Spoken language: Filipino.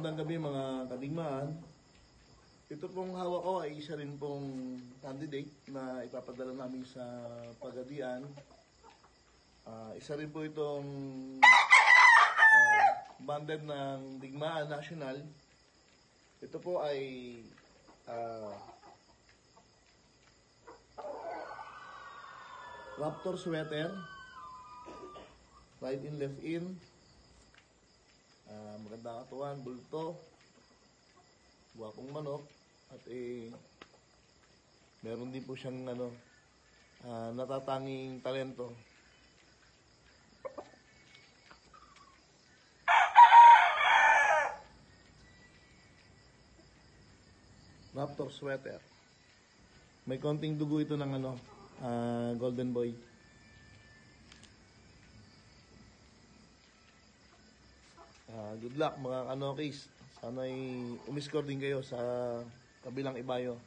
Magandang gabi mga kadigmaan. Ito pong hawak ko ay isa rin pong candidate na ipapadala namin sa Pagadian. Isa rin po itong banded ng Digmaan National. Ito po ay Raptor sweater, right in, left in. Maganda katuan, bulto, buwakong manok, at meron din po siyang natatanging talento. Raptor sweater. May konting dugo ito ng golden boy. Good luck mga kanokis. Sana'y umiscore din kayo sa kabilang ibayo.